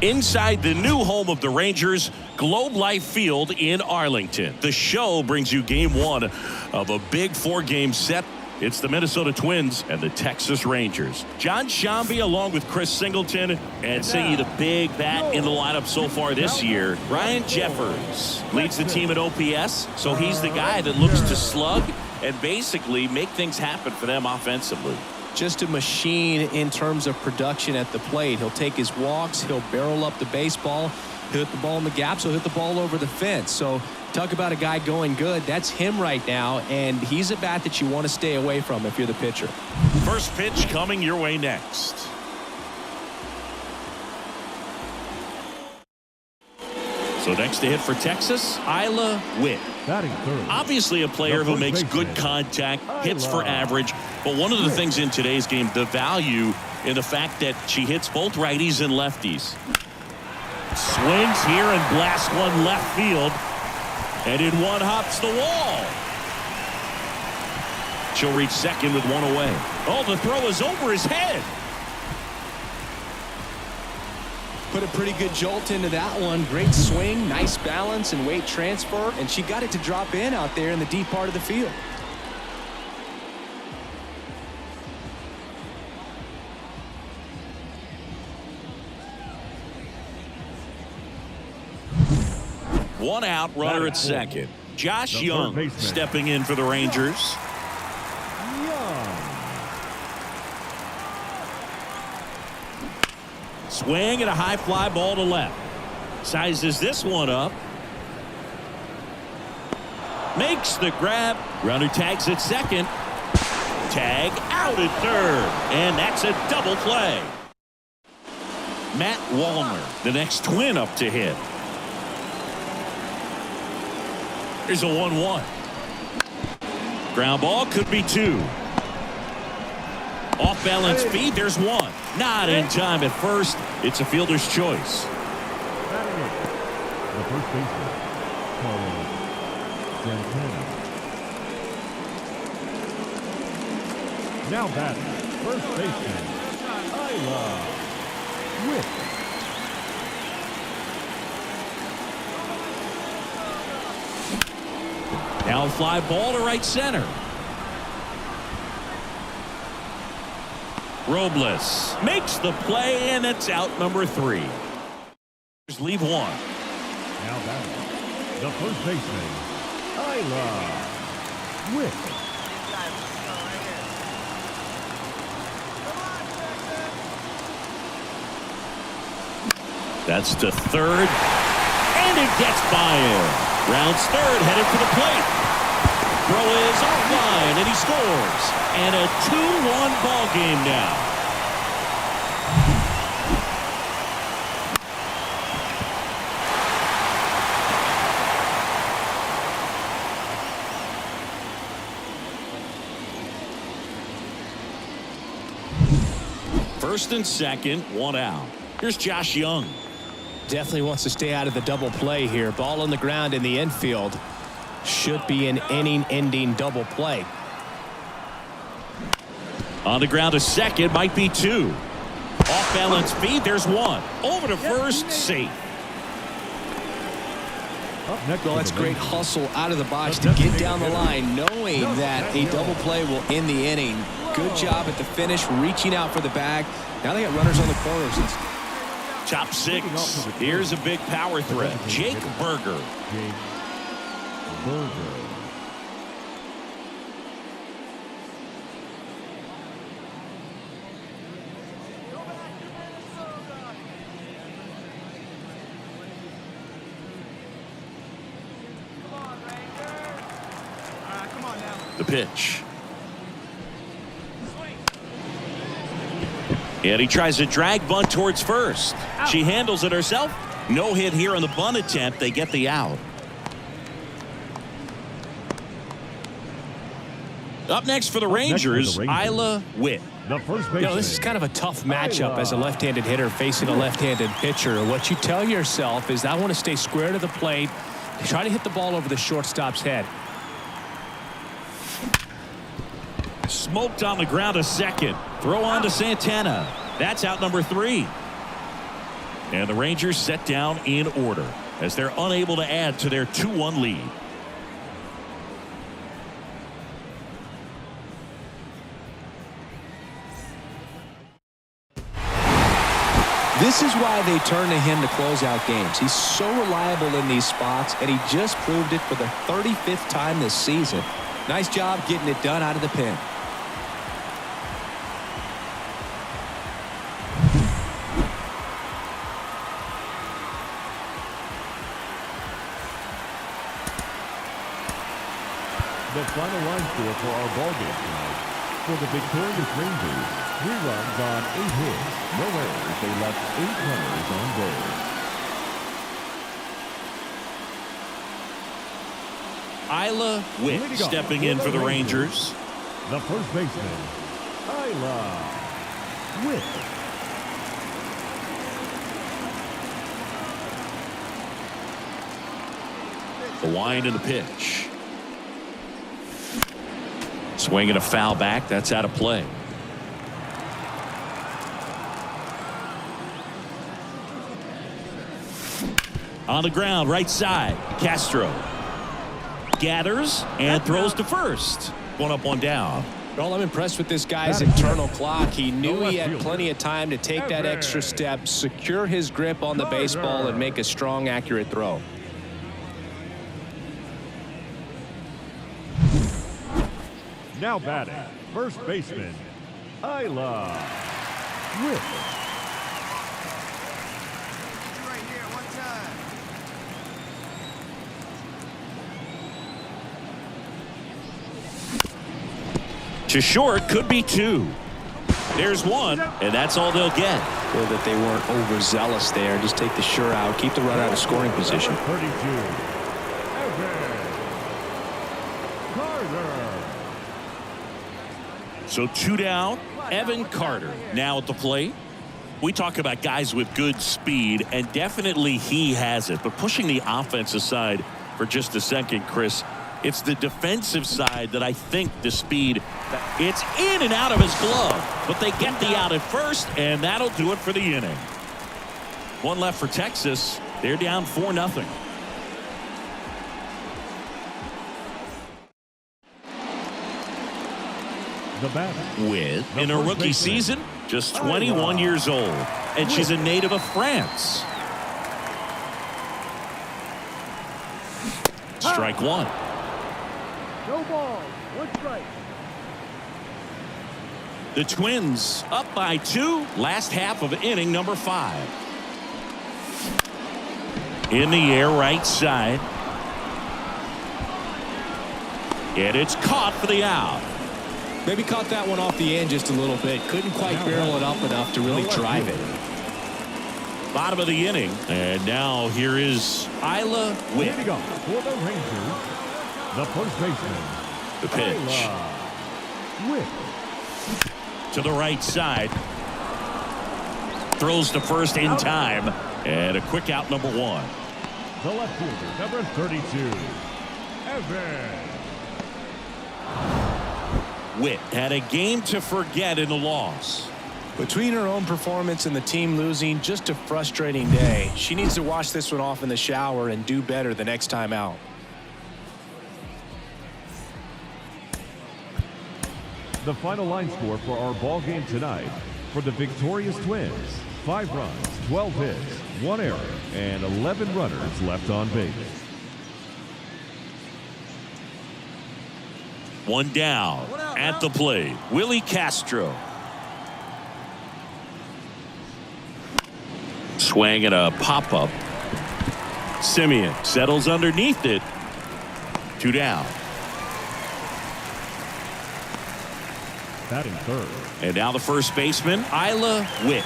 Inside the new home of the Rangers, Globe Life Field in Arlington. The Show brings you game one of a big 4-game set. It's the Minnesota Twins and the Texas Rangers. John Shambi along with Chris Singleton, and singing the big bat in the lineup so far this year, Ryan Jeffers leads the team at OPS, so he's the guy that looks to slug and basically make things happen for them offensively. Just a machine in terms of production at the plate. He'll take his walks, he'll barrel up the baseball, he'll hit the ball in the gaps, he'll hit the ball over the fence. So talk about a guy going good. That's him right now, and he's a bat that you want to stay away from if you're the pitcher. First pitch coming your way next. So next to hit for Texas, Isla Witt. Obviously a player who makes good contact, hits for average, but one of the things in today's game, the value in the fact that she hits both righties and lefties. Swings here and blasts one left field, and in one hops the wall. She'll reach second with one away. Oh, the throw is over his head. Put a pretty good jolt into that one. Great swing, nice balance and weight transfer, and she got it to drop in out there in the deep part of the field. One out, runner at second. Josh Young stepping in for the Rangers. Swing and a high fly ball to left. Sizes this one up. Makes the grab. Runner tags at second. Tag out at third. And that's a double play. Matt Wallner, the next Twin up to hit. Here's a 1-1. Ground ball could be two. Off balance feed, there's one. Not in time at first. It's a fielder's choice. The first baseman, Santana. Now batting, first baseman, Isla Witt. Now a fly ball to right center. Robles makes the play, and it's out number 3. Leave one. Now batting, the first baseman, Isla Witt. That's to third, and it gets by him. Rounds third, headed for the plate. Throw is offline, and he scores. And a 2-1 ball game now. First and second, one out. Here's Josh Young. Definitely wants to stay out of the double play here. Ball on the ground in the infield. Should be an inning-ending double play. On the ground to second, might be two. Off balance feed, there's one. Over to first, safe. Well, that's great hustle out of the box to get down the line, knowing that a double play will end the inning. Good job at the finish, reaching out for the bag. Now they got runners on the corners. Top 6. Here's a big power threat. Jake Burger. The pitch. And he tries a drag bunt towards first. She handles it herself. No hit here on the bunt attempt. They get the out. Up next for the Rangers, Isla Witt. This is kind of a tough matchup as a left-handed hitter facing a left-handed pitcher. What you tell yourself is, I want to stay square to the plate, try to hit the ball over the shortstop's head. Smoked on the ground a second. Throw on to Santana. That's out number 3. And the Rangers set down in order as they're unable to add to their 2-1 lead. This is why they turn to him to close out games. He's so reliable in these spots, and he just proved it for the 35th time this season. Nice job getting it done out of the pen. The final line score for our ballgame tonight. For the victorious Rangers, 3 runs on 8 hits, no errors. They left 8 runners on base. Isla Witt stepping in for the Rangers. The first baseman, Isla Witt. The wind and the pitch. Swinging a foul back. That's out of play. On the ground, right side. Castro gathers and throws to first. 1 up, 1 down. Well, I'm impressed with this guy's internal clock. He knew he had plenty of time to take that extra step, secure his grip on the baseball, and make a strong, accurate throw. Now batting, first baseman, Isla Witt. Right here, one time. To short, could be 2. There's 1, and that's all they'll get. So that they weren't overzealous there. Just take the sure out, keep the run out of scoring position. 32. So 2 down. Evan Carter now at the plate. We talk about guys with good speed, and definitely he has it. But pushing the offense aside for just a second, Chris, it's the defensive side that I think the speed, it's in and out of his glove. But they get the out at first, and that'll do it for the inning. 1 left for Texas. They're down 4-0. The batter. With, in her rookie season, just 21 years old. And she's a native of France. Strike 1. No ball, 1 strike. The Twins up by 2. Last half of inning number 5. In the air, right side. And it's caught for the out. Maybe caught that one off the end just a little bit. Couldn't quite barrel it up enough to really drive it. Bottom of the inning. And now here is Isla Witt. Here we go for the Rangers. The first baseman. The pitch. Isla Witt. To the right side. Throws to first in time. And a quick out, number 1. The left fielder, number 32. Evan. Witt had a game to forget in the loss. Between her own performance and the team losing, just a frustrating day. She needs to wash this one off in the shower and do better the next time out. The final line score for our ball game tonight. For the victorious Twins, 5 runs, 12 hits, 1 error, and 11 runners left on base. 1 down at the plate. Willie Castro. Swing and a pop-up. Simeon settles underneath it. 2 down. Batting third. And now the first baseman, Isla Witt.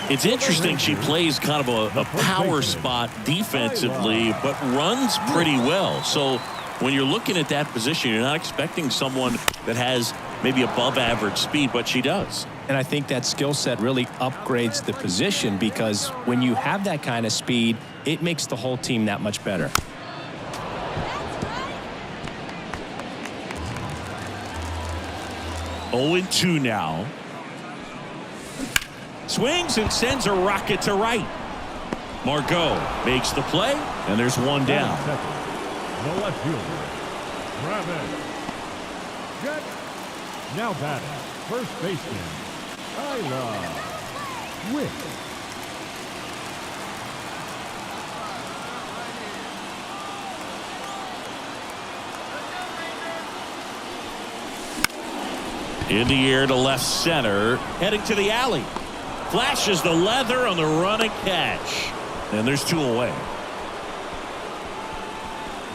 It's interesting she plays kind of a power spot defensively, but runs pretty well. So when you're looking at that position, you're not expecting someone that has maybe above average speed, but she does. And I think that skill set really upgrades the position, because when you have that kind of speed, it makes the whole team that much better. Oh, 2 now. Swings and sends a rocket to right. Margot makes the play, and there's one down. The left fielder, grab it. Jet. Now batting, first baseman, Isla Wick. In the air to left center, heading to the alley. Flashes the leather on the run and catch. And there's 2 away.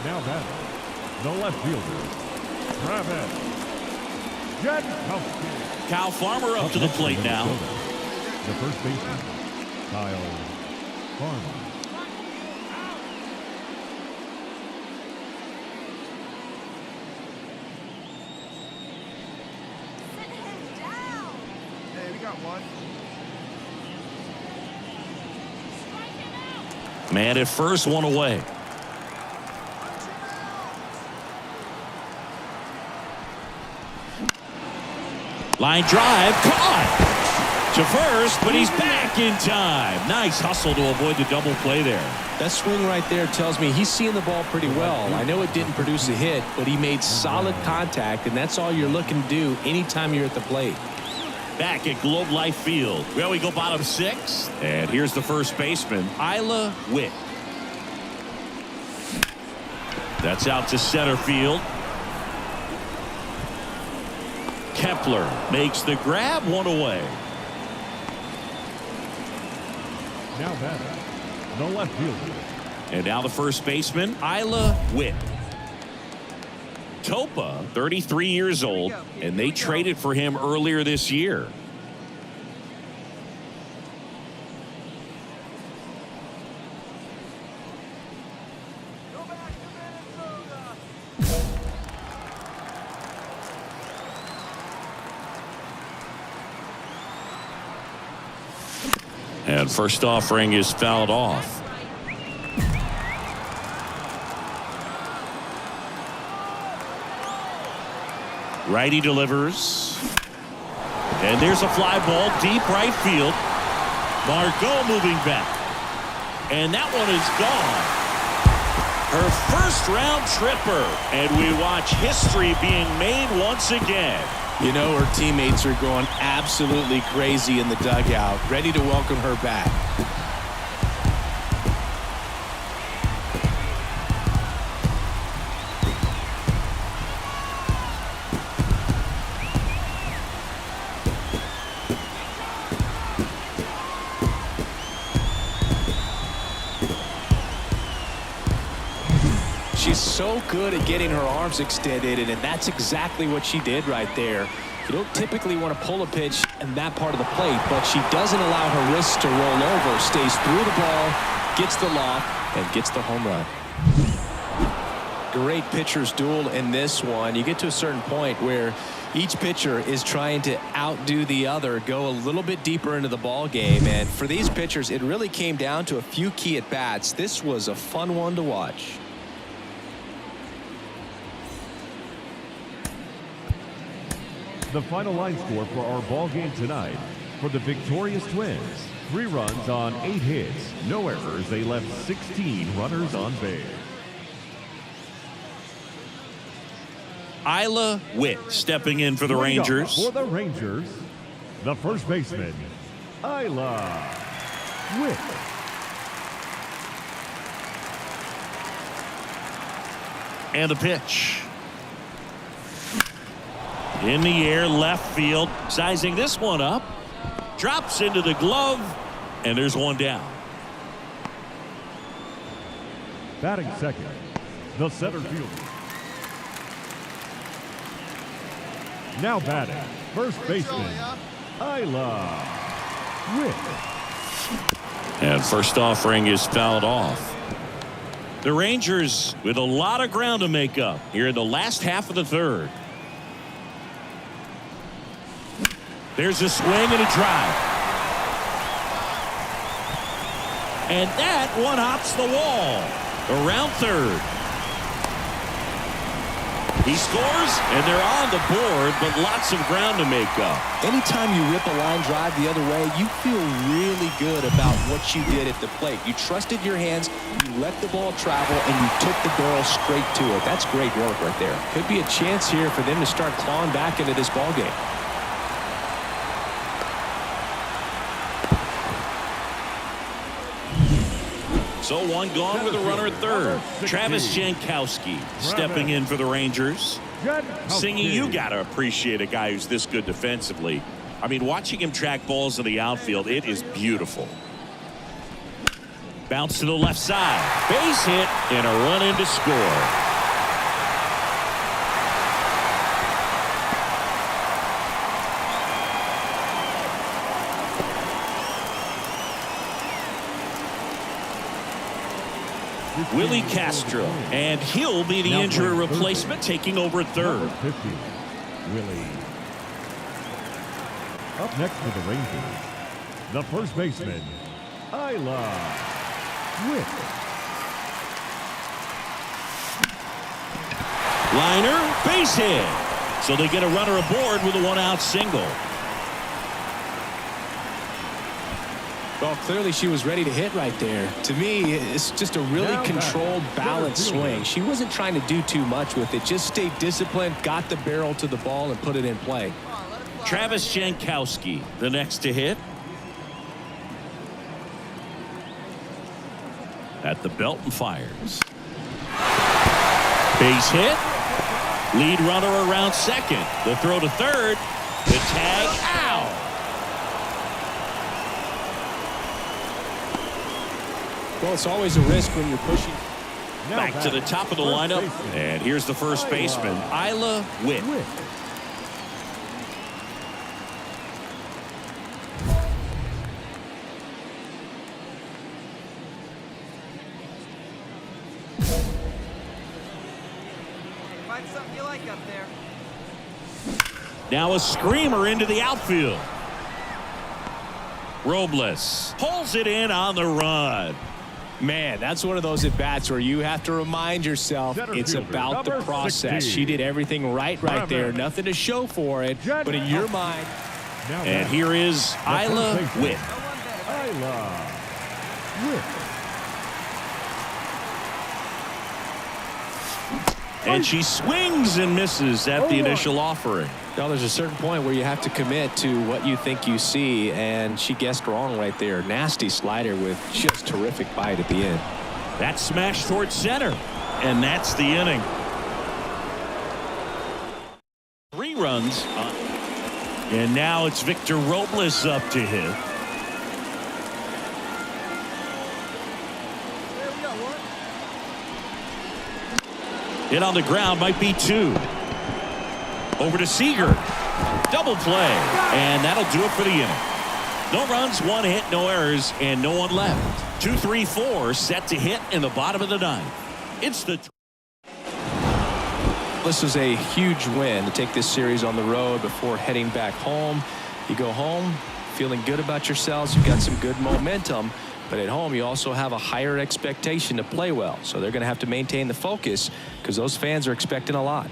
Now batting, the left fielder, Travis Jankowski. Kyle Farmer up to the plate now. The first baseman, Kyle Farmer. Hey, we got one. Man at first, 1 away. Line drive, caught to first, but he's back in time. Nice hustle to avoid the double play there. That swing right there tells me he's seeing the ball pretty well. I know it didn't produce a hit, but he made solid contact, and that's all you're looking to do anytime you're at the plate. Back at Globe Life Field. Well, we go bottom 6. And here's the first baseman, Isla Wick. That's out to center field. Kepler makes the grab, 1 away. Now batting, the left fielder. And now the first baseman, Isla Wick. Topa, 33 years old, and they traded for him earlier this year. And first offering is fouled off. Righty delivers. And there's a fly ball deep right field. Margot moving back. And that one is gone. Her first round tripper. And we watch history being made once again. You know, her teammates are going absolutely crazy in the dugout, ready to welcome her back. She's so good at getting her arms extended, and that's exactly what she did right there. You don't typically want to pull a pitch in that part of the plate, but she doesn't allow her wrists to roll over, stays through the ball, gets the loft, and gets the home run. Great pitcher's duel in this one. You get to a certain point where each pitcher is trying to outdo the other, go a little bit deeper into the ball game, and for these pitchers, it really came down to a few key at-bats. This was a fun one to watch. The final line score for our ball game tonight. For the victorious Twins, 3 runs on 8 hits, no errors. They left 16 runners on base. Isla Wick stepping in for the Rangers. For the Rangers, the first baseman, Isla Wick. And the pitch. In the air, left field, sizing this one up. Drops into the glove, and there's one down. Batting second, the center fielder. Now batting, first baseman, Isla Wick. And first offering is fouled off. The Rangers with a lot of ground to make up here in the last half of the third. There's a swing and a drive. And that one hops the wall. Around third. He scores, and they're on the board, but lots of ground to make up. Anytime you rip a line drive the other way, you feel really good about what you did at the plate. You trusted your hands, you let the ball travel, and you took the barrel straight to it. That's great work right there. Could be a chance here for them to start clawing back into this ball game. So one gone with a runner at third. Travis Jankowski stepping in for the Rangers. Singy, you got to appreciate a guy who's this good defensively. I mean, watching him track balls in the outfield, it is beautiful. Bounce to the left side. Base hit and a run in to score. Willie Castro, and he'll be the injury replacement, taking over at third. 50, Willie. Up next for the Rangers, the first baseman, Isla Witt. Liner, base hit. So they get a runner aboard with a one-out single. Well, clearly she was ready to hit right there. To me, it's just a really controlled, balanced swing. She wasn't trying to do too much with it. Just stayed disciplined, got the barrel to the ball, and put it in play. Travis Jankowski, the next to hit. At the belt and fires. Base hit. Lead runner around second. The throw to third. The tag out. Well, it's always a risk when you're pushing. Back to the top of the lineup. And here's the first baseman, Isla Witt. Find something you like up there. Now a screamer into the outfield. Robles pulls it in on the run. Man, that's one of those at-bats where you have to remind yourself it's about the process. She did everything right there. Nothing to show for it, but in your mind. And here is Isla Witt. Isla Witt. And she swings and misses at the initial offering. Now, there's a certain point where you have to commit to what you think you see, and she guessed wrong right there. Nasty slider with just terrific bite at the end. That smash towards center, and that's the inning. 3 runs, and now it's Victor Robles up to hit. Hit on the ground, might be 2. Over to Seager. Double play. And that'll do it for the inning. No runs, 1 hit, no errors, and no one left. 2-3-4 set to hit in the bottom of the 9th. It's the... This was a huge win to take this series on the road before heading back home. You go home feeling good about yourselves. You've got some good momentum. But at home, you also have a higher expectation to play well. So they're going to have to maintain the focus because those fans are expecting a lot.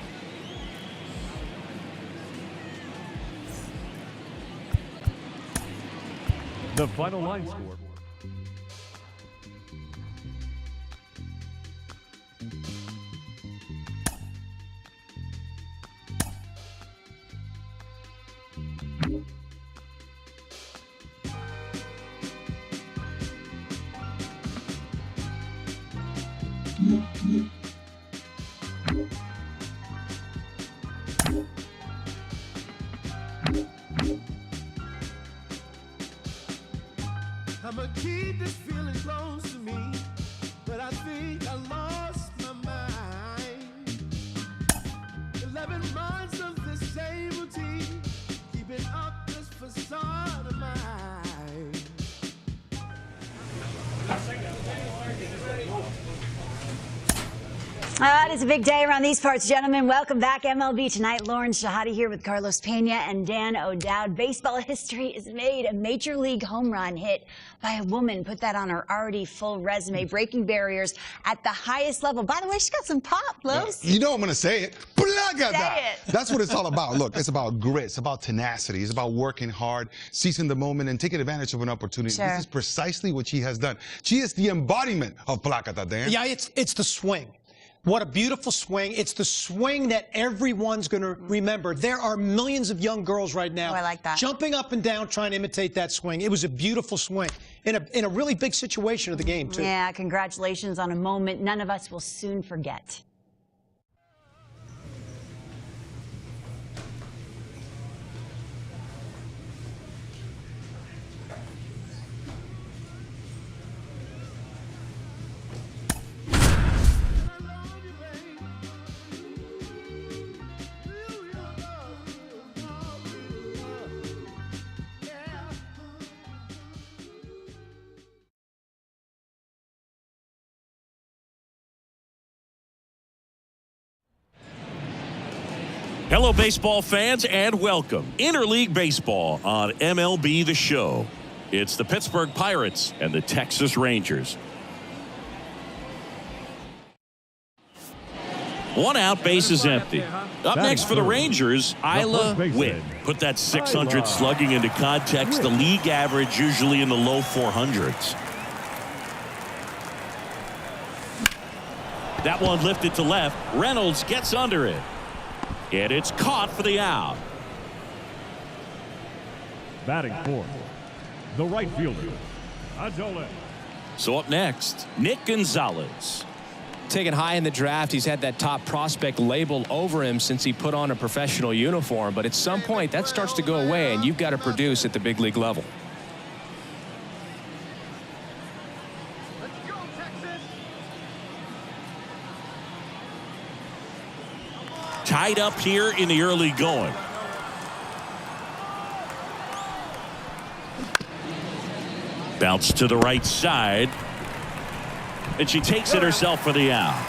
The final line score. I'ma keep this feeling close to me, but I think I lost my mind. 11 months of the same routine, keeping up this facade of mine. It is a big day around these parts, gentlemen. Welcome back, MLB Tonight. Lauren Shahadi here with Carlos Pena and Dan O'Dowd. Baseball history is made. A major league home run hit by a woman. Put that on her already full resume, breaking barriers at the highest level. By the way, she's got some pop, Los. You know I'm going to say it. Say it. That's what it's all about. Look, it's about grit. It's about tenacity. It's about working hard, seizing the moment, and taking advantage of an opportunity. Sure. This is precisely what she has done. She is the embodiment of Placata, Dan. Yeah, it's the swing. What a beautiful swing. It's the swing that everyone's going to remember. There are millions of young girls right now I like that. jumping up and down trying to imitate that swing. It was a beautiful swing in a really big situation of the game, too. Yeah, congratulations on a moment none of us will soon forget. Hello, baseball fans, and welcome. Interleague Baseball on MLB The Show. It's the Pittsburgh Pirates and the Texas Rangers. One out, base is empty. Up next for the Rangers, Isla Witt. Put that 600 slugging into context. The league average usually in the low 400s. That one lifted to left. Reynolds gets under it. And it's caught for the out. Batting fourth, the right fielder, Adole. So up next, Nick Gonzalez. Taken high in the draft, he's had that top prospect label over him since he put on a professional uniform. But at some point, that starts to go away, and you've got to produce at the big league level. Tied up here in the early going. Bounce to the right side. And she takes it herself for the out.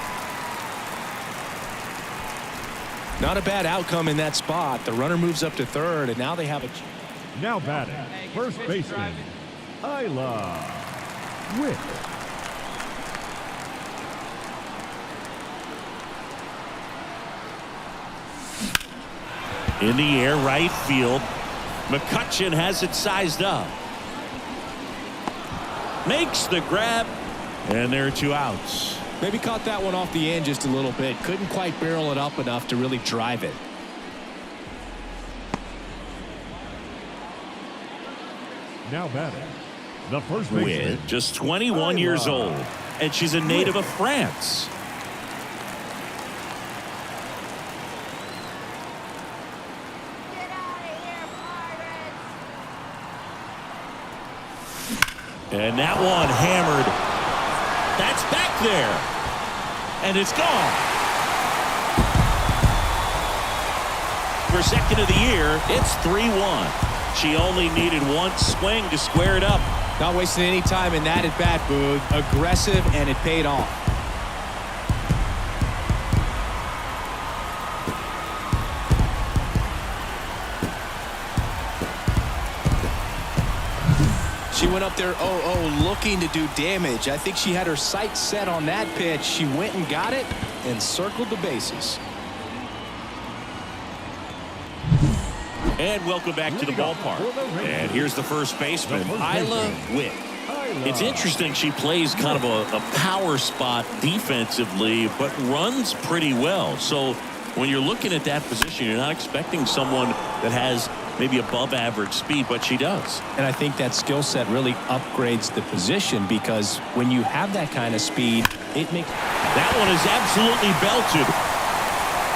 Not a bad outcome in that spot. The runner moves up to third, and now they have a... Now batting, first baseman, Isla Witt. In the air, right field. McCutchen has it sized up. Makes the grab, and there are two outs. Maybe caught that one off the end just a little bit. Couldn't quite barrel it up enough to really drive it. Now batting, the first baseman, Witt, just 21 years old, and she's a native of France. And that one hammered. That's back there. And it's gone. For second of the year, it's 3-1. She only needed one swing to square it up. Not wasting any time in that at bat, Boog. Aggressive, and it paid off. She went up there 0-0 looking to do damage. I think she had her sights set on that pitch. She went and got it and circled the bases. And welcome back to the ballpark. And here's the first baseman, Isla Witt. It's interesting, she plays kind of a power spot defensively, but runs pretty well. So when you're looking at that position, you're not expecting someone that has maybe above average speed, but she does. And I think that skill set really upgrades the position, because when you have that kind of speed, it makes... That one is absolutely belted.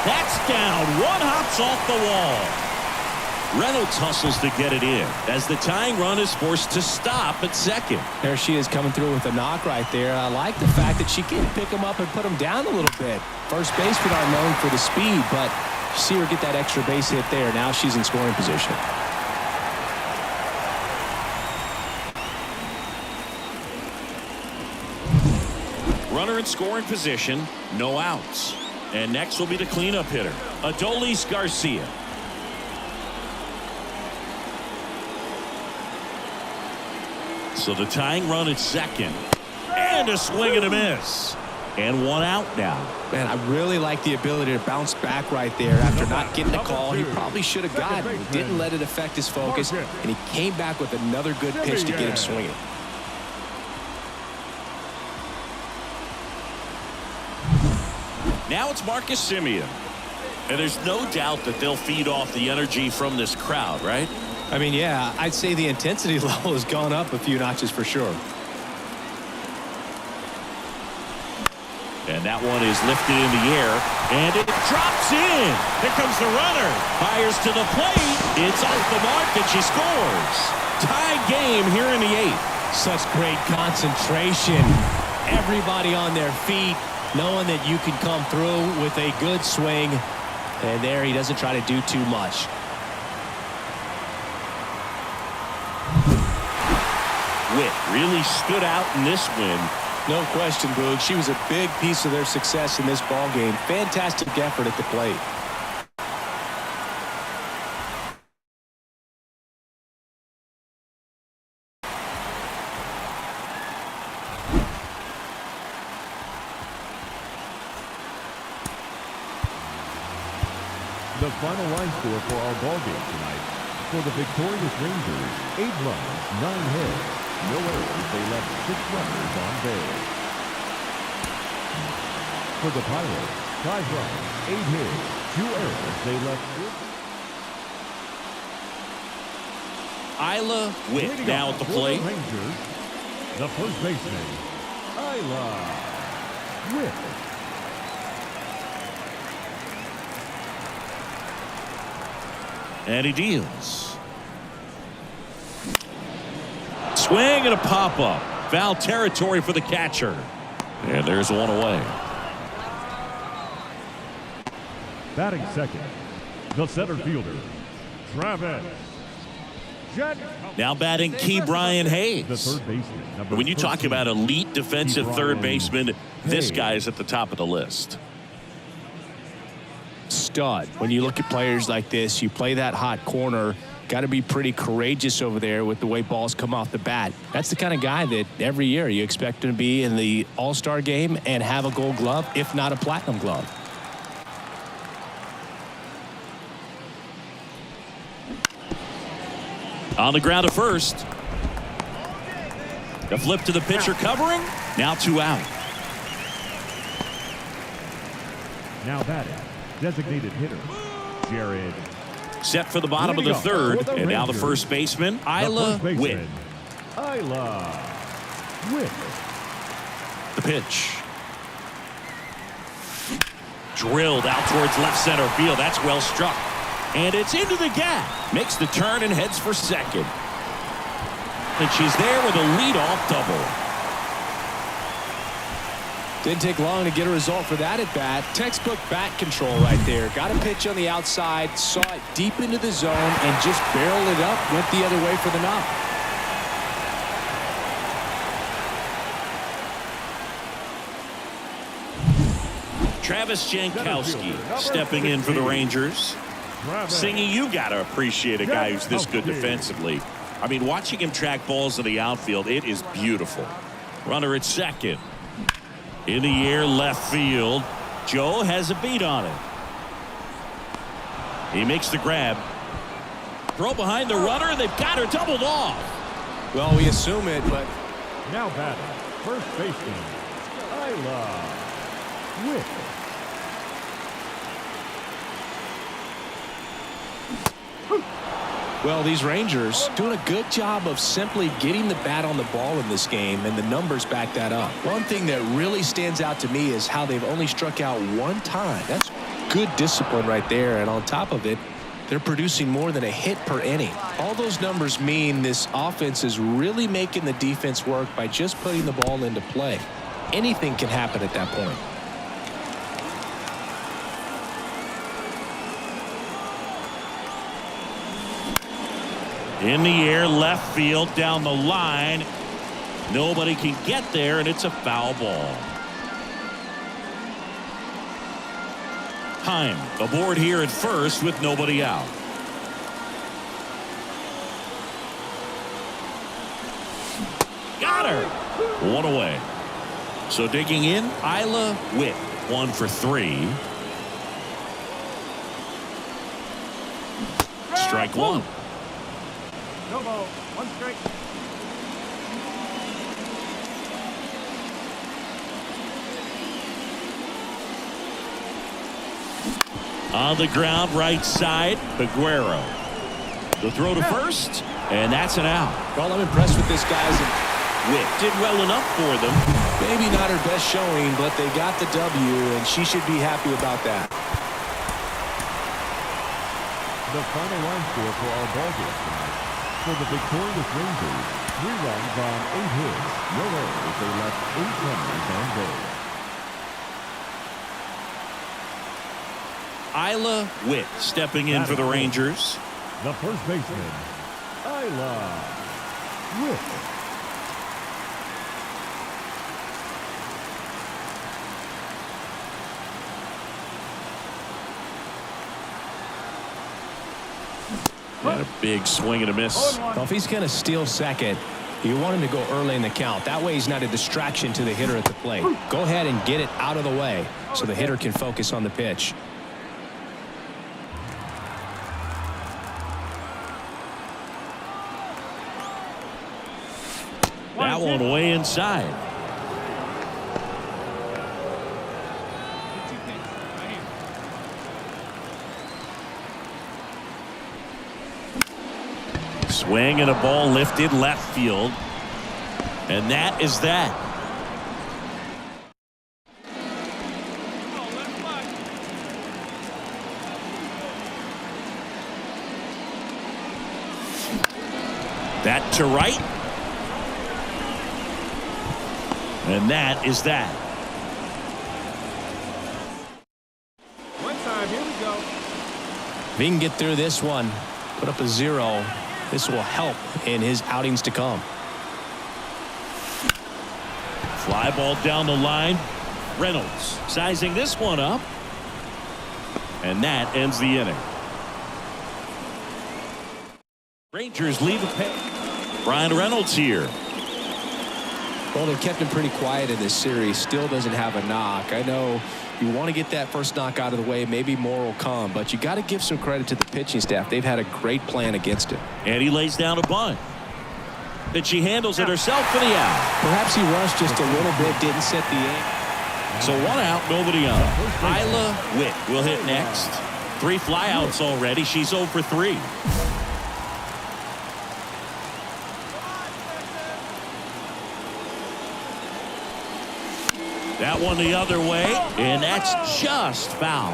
That's down. One hops off the wall. Reynolds hustles to get it in as the tying run is forced to stop at second. There she is coming through with a knock right there. I like the fact that she can pick him up and put him down a little bit. First basemen are known for the speed, but you see her get that extra base hit there. Now she's in scoring position. Runner in scoring position, no outs. And next will be the cleanup hitter, Adolis Garcia. So the tying run at second. And a swing and a miss. And one out now. Man, I really like the ability to bounce back right there after not getting the call. He probably should have gotten it. Didn't let it affect his focus, and he came back with another good pitch to get him swinging. Now it's Marcus Semien. And there's no doubt that they'll feed off the energy from this crowd, right? I mean, yeah, I'd say the intensity level has gone up a few notches for sure. And that one is lifted in the air, and it drops in. Here comes the runner. Fires to the plate. It's off the mark, and she scores. Tie game here in the 8th. Such great concentration. Everybody on their feet, knowing that you can come through with a good swing. And there he doesn't try to do too much. Witt really stood out in this win. No question, Boog. She was a big piece of their success in this ball game. Fantastic effort at the plate. The final line score for our ball game tonight. For the victorious Rangers, 8 runs, 9 hits. No errors, they left 6 runners on base. For the Pirates, 5 runs, 8 hits, 2 errors, they left 6. Isla Witt now at the plate. The Rangers, the first baseman, Isla Witt. And he deals. Swing and a pop-up. Foul territory for the catcher. And there's one away. Batting second, the center fielder, Travis. Now batting Key Brian Hayes. The third baseman. When you talk about elite defensive third baseman, this guy is at the top of the list. Stud. When you look at players like this, you play that hot corner, got to be pretty courageous over there with the way balls come off the bat. That's the kind of guy that every year you expect him to be in the All-Star game and have a Gold Glove, if not a Platinum Glove. On the ground at first. The flip to the pitcher covering. Now 2 out. Now batting, designated hitter, Jared. Set for the bottom of the third. And now the first baseman, Isla Witt. Isla Witt. The pitch. Drilled out towards left center field. That's well struck. And it's into the gap. Makes the turn and heads for second. And she's there with a leadoff double. Didn't take long to get a result for that at bat. Textbook bat control right there. Got a pitch on the outside, saw it deep into the zone, and just barreled it up, went the other way for the knock. Travis Jankowski stepping in for the Rangers. Singy, you got to appreciate a guy who's this good defensively. I mean, watching him track balls to the outfield, it is beautiful. Runner at second. In the air, left field. Joe has a beat on it. He makes the grab. Throw behind the runner. They've got her doubled off. Well, we assume it, but Now batting, first baseman, Isla Witt. well, these Rangers doing a good job of simply getting the bat on the ball in this game, and the numbers back that up. One thing that really stands out to me is how they've only struck out 1 time. That's good discipline right there, and on top of it, they're producing more than a hit per inning. All those numbers mean this offense is really making the defense work by just putting the ball into play. Anything can happen at that point. In the air, left field, down the line. Nobody can get there, and it's a foul ball. Heim aboard here at first with nobody out. Got her. One away. So digging in, Isla Witt, 1 for 3. Strike one. No ball. 1 strike. On the ground, right side, Aguero. The throw to first, and that's an out. Well, I'm impressed with this guy's. Witt did well enough for them. Maybe not her best showing, but they got the W, and she should be happy about that. The final line score for our ball game tonight. For the victorious Rangers, 3 runs on 8 hits, no errors. They left 8 runners on base. Isla Witt stepping in for the Rangers. The first baseman, Isla Witt. And a big swing and a miss. Well, if he's going to steal second, you want him to go early in the count. That way he's not a distraction to the hitter at the plate. Go ahead and get it out of the way so the hitter can focus on the pitch. That one way inside. Swing and a ball lifted left field. And that is that. That to right. And that is that. One time, here we go. If he can get through this one, put up a 0, this will help in his outings to come. Fly ball down the line. Reynolds sizing this one up. And that ends the inning. Rangers lead the pay. Brian Reynolds here. Well, they've kept him pretty quiet in this series. Still doesn't have a knock. I know you want to get that first knock out of the way. Maybe more will come, but you got to give some credit to the pitching staff. They've had a great plan against it. And he lays down a bunt. And she handles it herself for the out. Perhaps he rushed just a little bit, didn't set the aim. So 1 out, nobody on. Isla Witt will hit next. 3 flyouts already. She's 0 for 3. That one the other way, and that's just foul.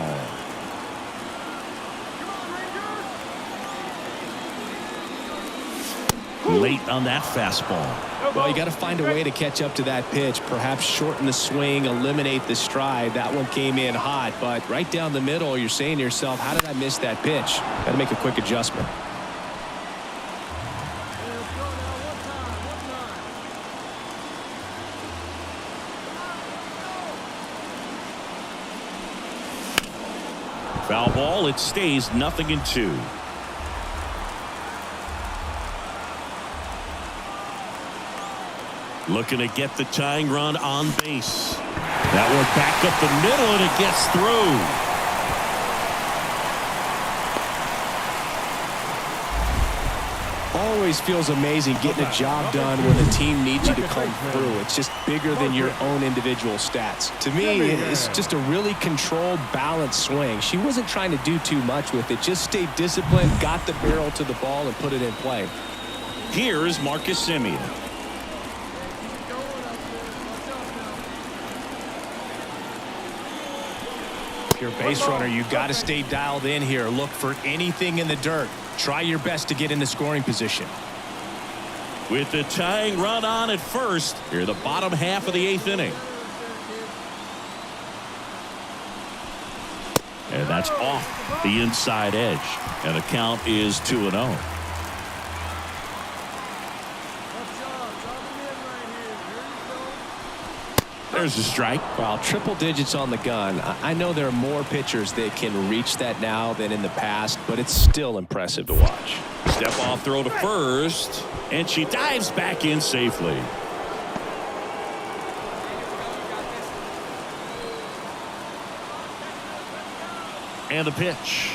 Late on that fastball. Well, you got to find a way to catch up to that pitch. Perhaps shorten the swing, eliminate the stride. That one came in hot, but right down the middle, you're saying to yourself, how did I miss that pitch? Got to make a quick adjustment. Foul ball. It stays 0-2. Looking to get the tying run on base. That one back up the middle, and it gets through. Always feels amazing getting a job done when the team needs you to come through. It's just bigger than your own individual stats. To me, it's just a really controlled, balanced swing. She wasn't trying to do too much with it. Just stayed disciplined, got the barrel to the ball, and put it in play. Here's Marcus Semien. If you're a base runner, you got to stay dialed in here. Look for anything in the dirt. Try your best to get in the scoring position. With the tying run on at first, here the bottom half of the 8th inning. And that's off the inside edge. And the count is 2-0. There's a strike. Well, triple digits on the gun. I know there are more pitchers that can reach that now than in the past, but it's still impressive to watch. Step off throw to first, and she dives back in safely. And the pitch.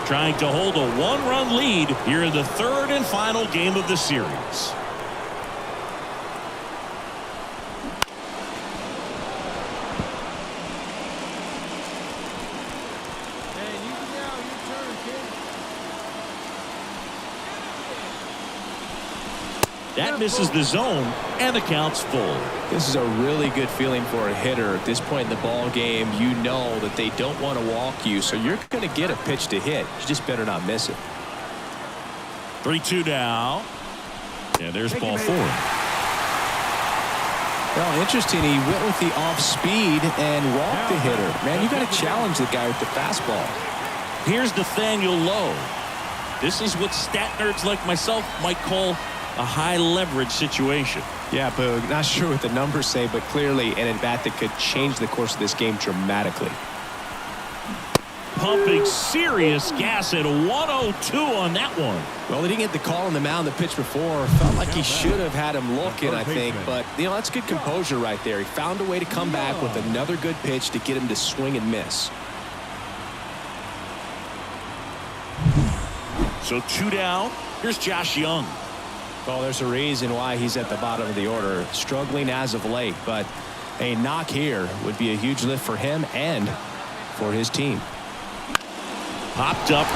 Trying to hold a one-run lead here in the third and final game of the series. That misses the zone, and the count's full. This is a really good feeling for a hitter. At this point in the ball game, you know that they don't want to walk you, so you're going to get a pitch to hit. You just better not miss it. 3-2 now. And there's ball 4. Well, interesting. He went with the off speed and walked the hitter. Man, you got to challenge the guy with the fastball. Here's Nathaniel Lowe. This is what stat nerds like myself might call a high leverage situation. Yeah, Boog, not sure what the numbers say, but clearly an at-bat that could change the course of this game dramatically. Pumping serious gas at 102 on that one. Well, he didn't get the call on the mound the pitch before. Felt like he should have had him looking, I think. But, you know, that's good composure right there. He found a way to come back with another good pitch to get him to swing and miss. So 2 down. Here's Josh Young. Well, there's a reason why he's at the bottom of the order, struggling as of late, but a knock here would be a huge lift for him and for his team. Popped up.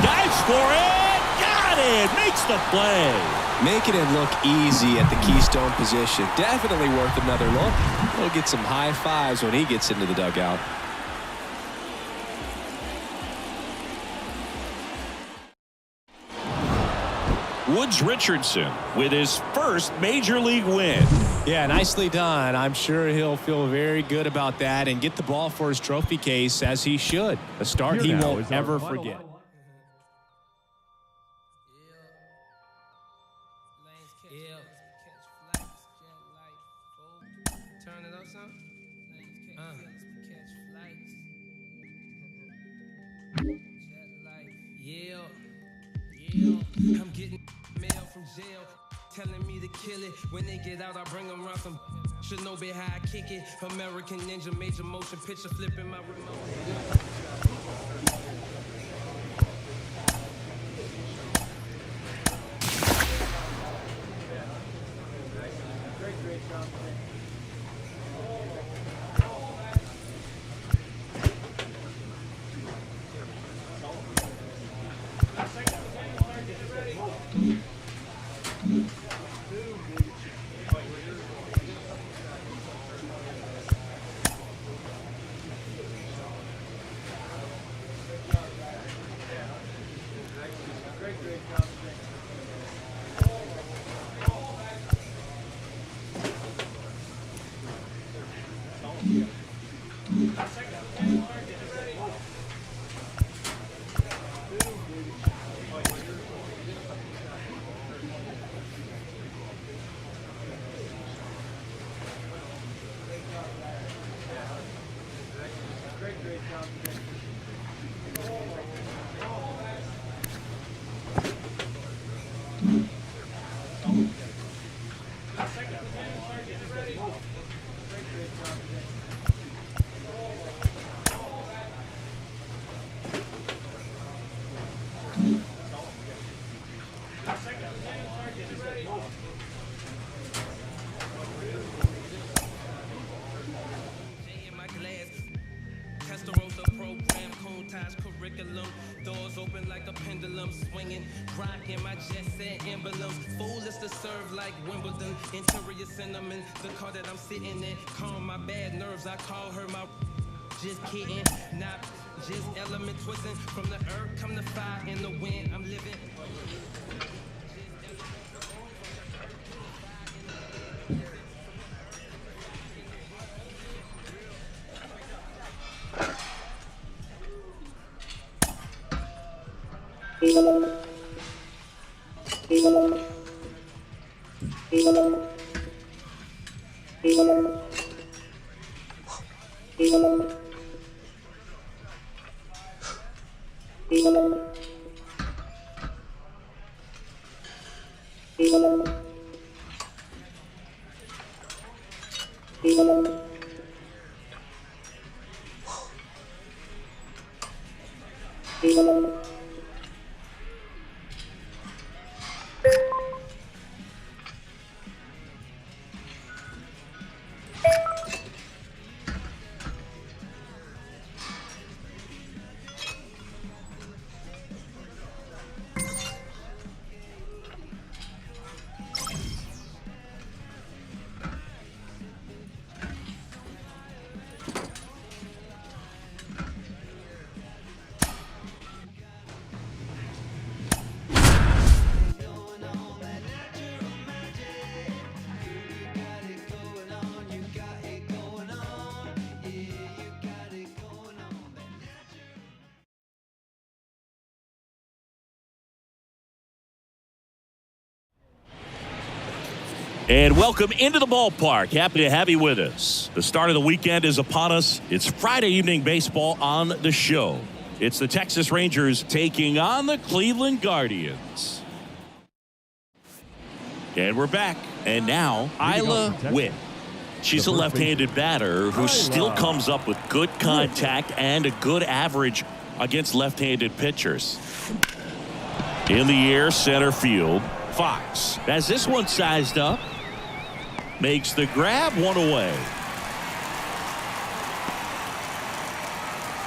Dives for it. Got it. Makes the play. Making it look easy at the keystone position. Definitely worth another look. He'll get some high fives when he gets into the dugout. Woods Richardson with his first major league win. Yeah, nicely done. I'm sure he'll feel very good about that and get the ball for his trophy case, as he should. A start he won't ever forget. I'm getting mail from jail telling me to kill it. When they get out, I bring them around some. Should know be how I kick it. American Ninja, major motion picture, flipping my remote. Great job. Doors open like a pendulum swinging, rocking my jet set emblems. Fool is to serve like Wimbledon, interior cinnamon. The car that I'm sitting in, calm my bad nerves. I call her my. Just kidding, not just element twisting. From the earth come the fire and the wind. I'm living. And welcome into the ballpark. Happy to have you with us. The start of the weekend is upon us. It's Friday evening baseball on the show. It's the Texas Rangers taking on the Cleveland Guardians. And we're back. And now, Isla Witt. She's a left-handed batter who still comes up with good contact and a good average against left-handed pitchers. In the air, center field. Fox has this one sized up. Makes the grab, one away.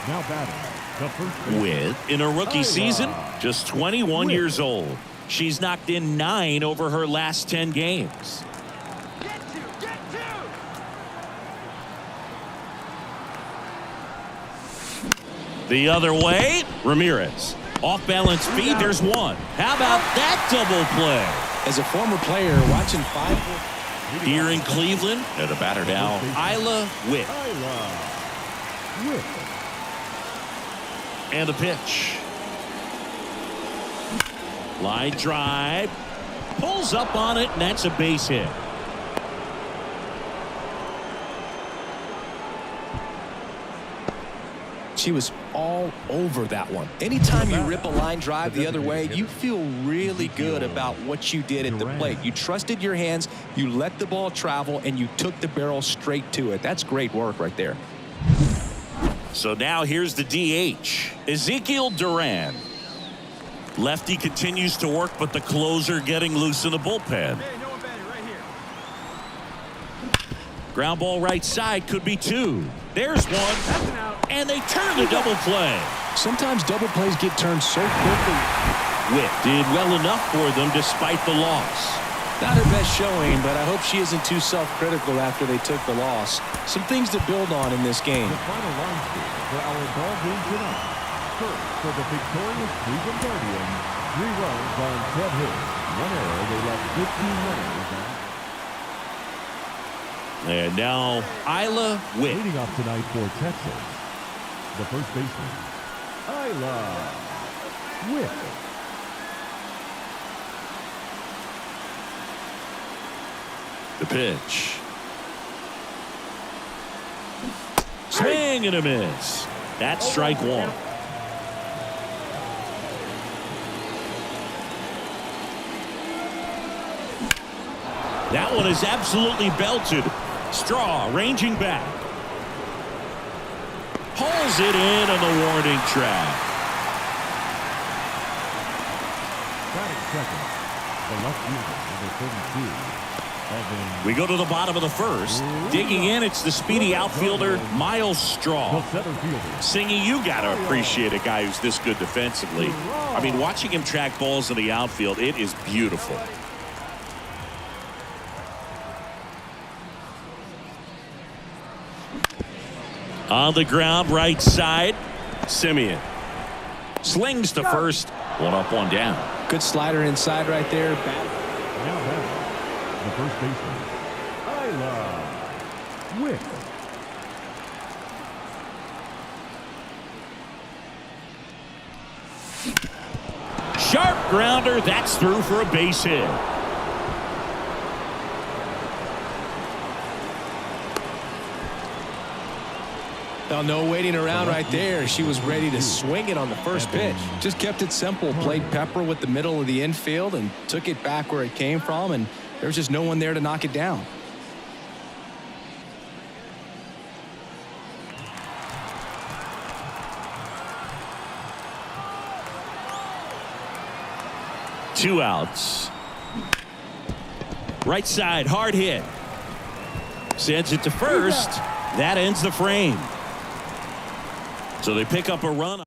Now batting, the first Witt, in her rookie season, just 21 years old. She's knocked in 9 over her last 10 games. The other way, Ramirez. Off-balance feed, there's one. How about that double play? As a former player, watching 5 here in Cleveland, and the batter now, Isla Witt. And the pitch. Line drive. Pulls up on it, and that's a base hit. She was all over that one. Anytime you rip a line drive the other way, you feel really good about what you did at the plate. You trusted your hands, you let the ball travel, and you took the barrel straight to it. That's great work right there. So now here's the DH, Ezekiel Duran. Lefty continues to work, but the closer getting loose in the bullpen. Ground ball right side, could be 2. There's one. And they turn the double play. Sometimes double plays get turned so quickly. Witt did well enough for them despite the loss. Not her best showing, but I hope she isn't too self-critical after they took the loss. Some things to build on in this game. The final line score for our ball game tonight. First, for the victorious Cleveland Guardians, 3 runs on 10 hits. 1 error. They left 15 runners on. And now, Isla Witt. Leading off tonight for Texas, the first baseman, Isla Witt. The pitch. Swing and a miss. That's strike 1. That one is absolutely belted. Straw ranging back. Pulls it in on the warning track. Batting second, the left fielder, number 32. We go to the bottom of the first. Digging in, it's the speedy outfielder, Miles Straw. Singing, you got to appreciate a guy who's this good defensively. I mean, watching him track balls in the outfield, it is beautiful. On the ground, right side, Simeon. Slings to first. 1 up, 1 down. Good slider inside right there. Now batting, the first baseman, Isla Witt. Sharp grounder, that's through for a base hit. Well, no waiting around right there. She was ready to swing it on the first pitch. Just kept it simple. Played pepper with the middle of the infield and took it back where it came from, and there's just no one there to knock it down. Two outs. Right side, hard hit. Sends it to first. That ends the frame. So they pick up a run.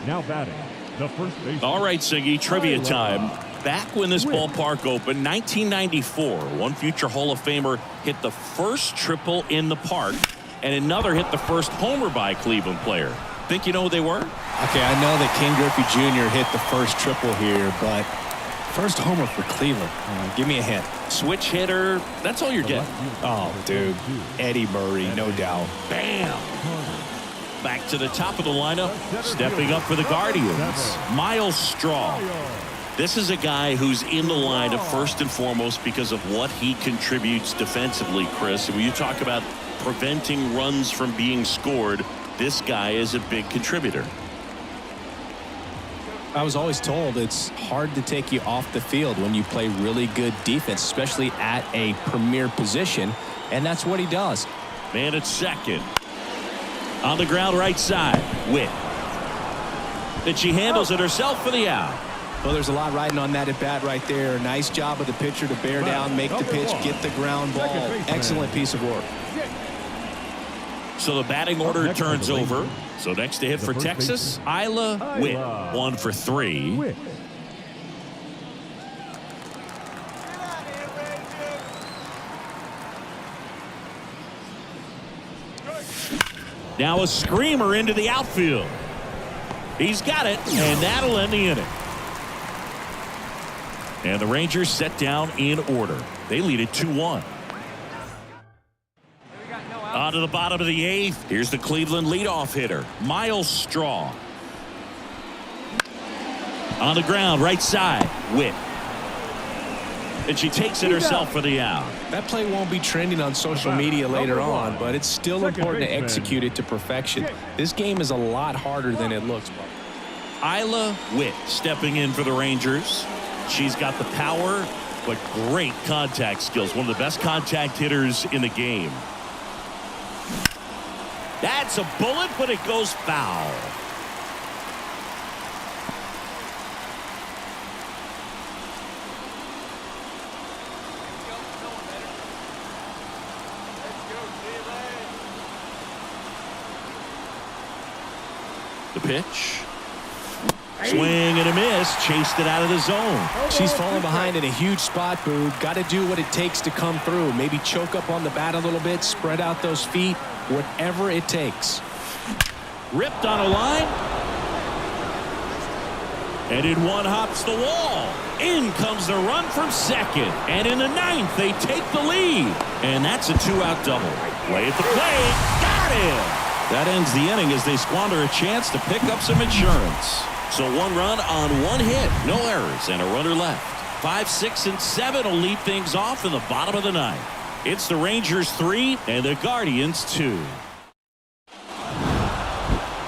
Now batting, the first baseman. All right, Siggy, trivia time. Back when this ballpark opened, 1994, one future Hall of Famer hit the first triple in the park, and another hit the first homer by a Cleveland player. Think you know who they were? Okay, I know that Ken Griffey Jr. hit the first triple here, but first homer for Cleveland. Give me a hint. Switch hitter. That's all you're getting. Oh, dude. Eddie Murray, no doubt. Bam. Back to the top of the lineup. Stepping up for the Guardians, Miles Straw. This is a guy who's in the lineup first and foremost because of what he contributes defensively, Chris. When you talk about preventing runs from being scored, this guy is a big contributor. I was always told it's hard to take you off the field when you play really good defense, especially at a premier position, and that's what he does. Man at second. On the ground right side. Witt. And she handles it herself for the out. Well, there's a lot riding on that at bat right there. Nice job of the pitcher to bear down, make the pitch, get the ground ball. Excellent piece of work. So the batting order turns over. So next to hit for Texas, Isla Witt, 1 for 3. Now a screamer into the outfield. He's got it, and that'll end the inning. And the Rangers set down in order. They lead it 2-1. On to the bottom of the 8th. Here's the Cleveland leadoff hitter, Miles Straw. On the ground, right side, Witt. And she takes it herself for the out. That play won't be trending on social media later on, but it's still important to execute it to perfection. This game is a lot harder than it looks. Isla Witt stepping in for the Rangers. She's got the power, but great contact skills. One of the best contact hitters in the game. That's a bullet, but it goes foul. The pitch. Swing and a miss. Chased it out of the zone. She's falling behind in a huge spot, Boog. Got to do what it takes to come through. Maybe choke up on the bat a little bit, spread out those feet, whatever it takes. Ripped on a line. And in one hops the wall. In comes the run from second. And in the 9th, they take the lead. And that's a 2-out double. Play at the plate. Got him. That ends the inning as they squander a chance to pick up some insurance. So 1 run on 1 hit, no errors, and a runner left. 5, 6, and 7 will lead things off in the bottom of the 9th. It's the Rangers 3 and the Guardians 2.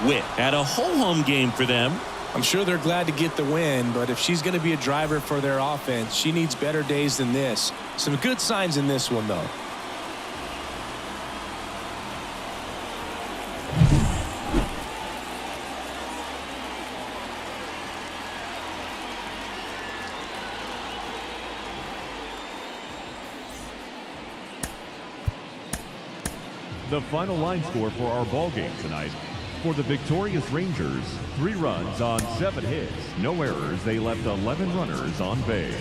Witt had a ho-hum game for them. I'm sure they're glad to get the win, but if she's going to be a driver for their offense, she needs better days than this. Some good signs in this one, though. The final line score for our ball game tonight. For the victorious Rangers, 3 runs on 7 hits, no errors. They left 11 runners on base.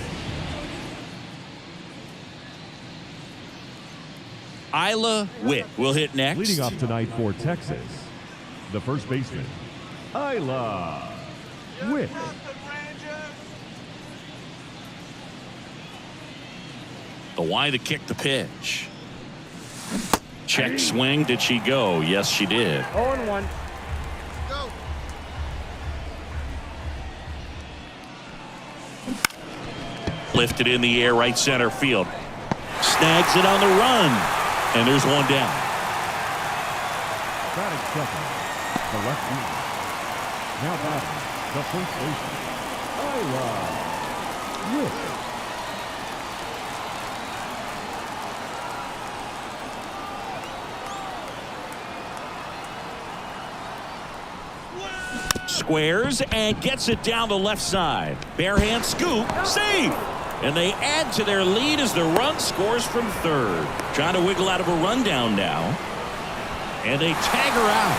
Isla Witt will hit next. Leading off tonight for Texas, the first baseman, Isla Witt. The Y to kick the pitch. Check swing. Did she go? Yes, she did. 0-1. Go. Lifted in the air, right center field. Snags it on the run. And there's one down. Batting second, the left fielder. Now batting, the first baseman, Ira Witt. Squares and gets it down the left side. Bare hand scoop, safe. And they add to their lead as the run scores from third. Trying to wiggle out of a rundown now. And they tag her out.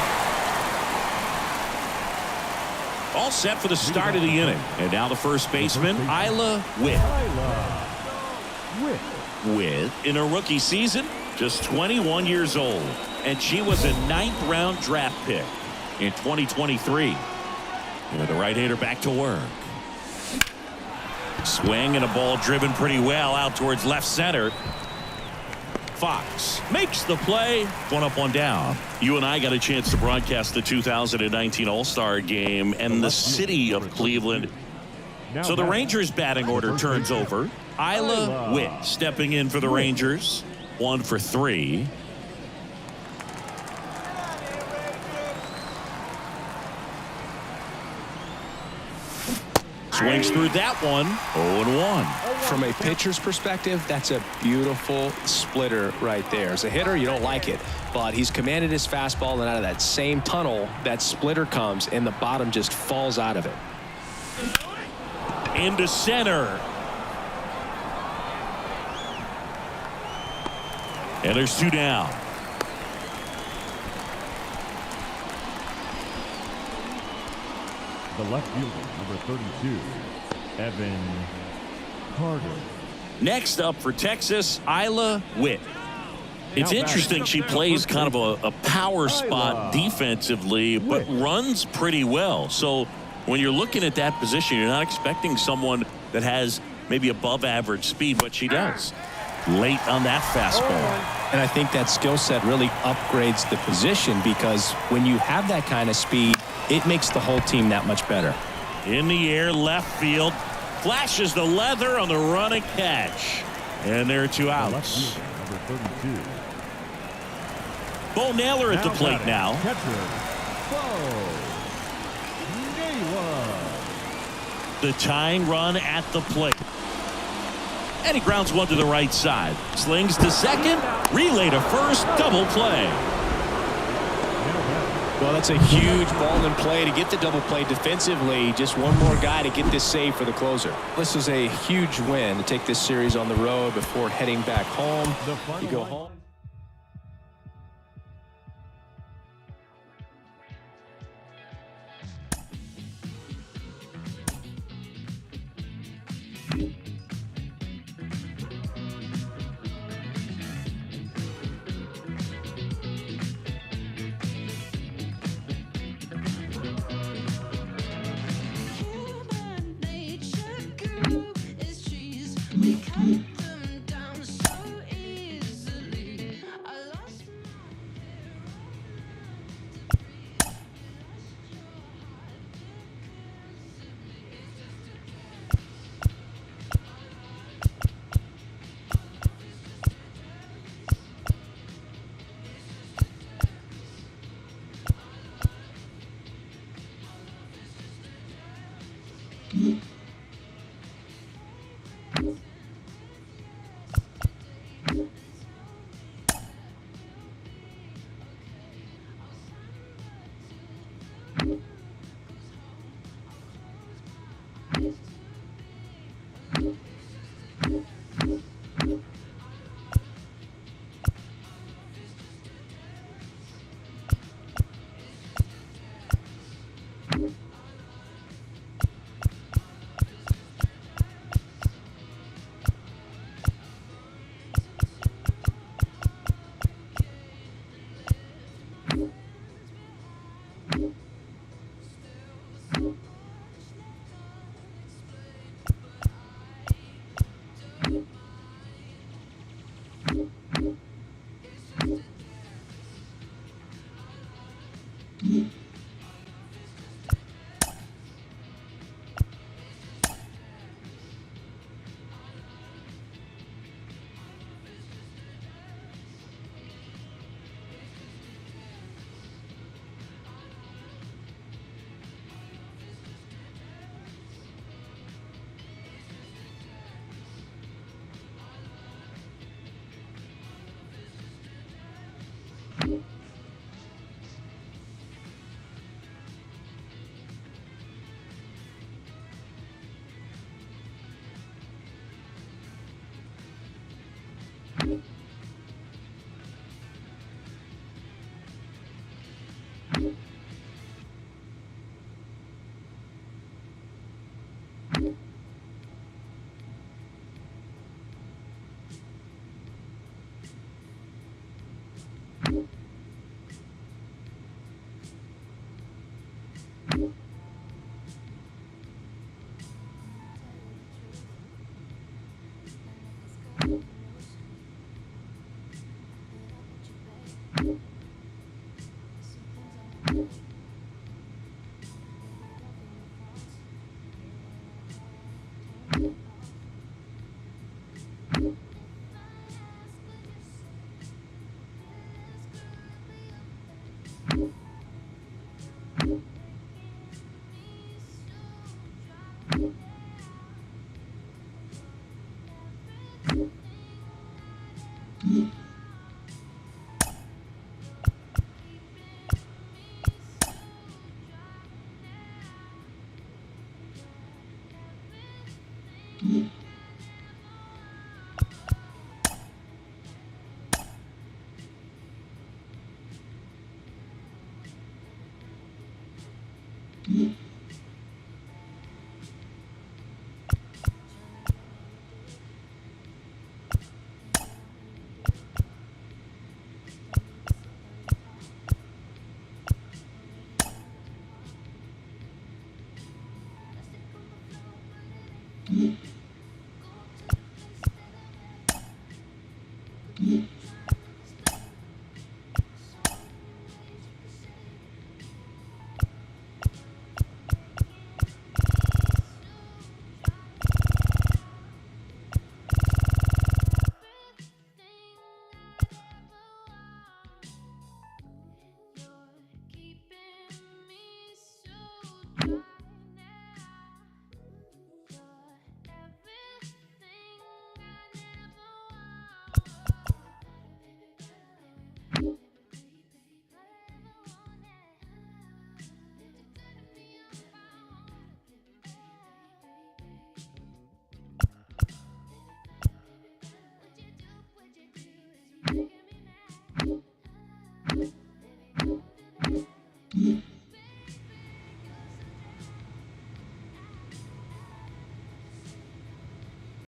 All set for the start of the inning. And now the first baseman, Ira Witt. Witt, in her rookie season, just 21 years old. And she was a 9th round draft pick in 2023. And the right-hander back to work. Swing and a ball driven pretty well out towards left center. Fox makes the play. One up, one down. You and I got a chance to broadcast the 2019 All-Star Game and the city of Cleveland. So the Rangers batting order turns over. Ira Witt stepping in for the Rangers. 1 for 3. Swings through that one. 0-1. From a pitcher's perspective, that's a beautiful splitter right there. As a hitter, you don't like it, but he's commanded his fastball, and out of that same tunnel, that splitter comes, and the bottom just falls out of it. Into center. And there's 2 down. The left fielder, number 32, Evan Carter. Next up for Texas, Ira Witt. It's interesting, she plays kind of a power spot defensively, but runs pretty well. So when you're looking at that position, you're not expecting someone that has maybe above average speed, but she does. Late on that fastball. And I think that skill set really upgrades the position, because when you have that kind of speed, it makes the whole team that much better. In the air, left field. Flashes the leather on the run and catch. And there are 2 outs. Number 32. Bo Naylor at the plate now. Catcher, Bo Naylor. The tying run at the plate. And he grounds one to the right side. Slings to second. Relay to first. Double play. Well, that's a huge ball in play to get the double play defensively. Just one more guy to get this save for the closer. This is a huge win to take this series on the road before heading back home. You go home.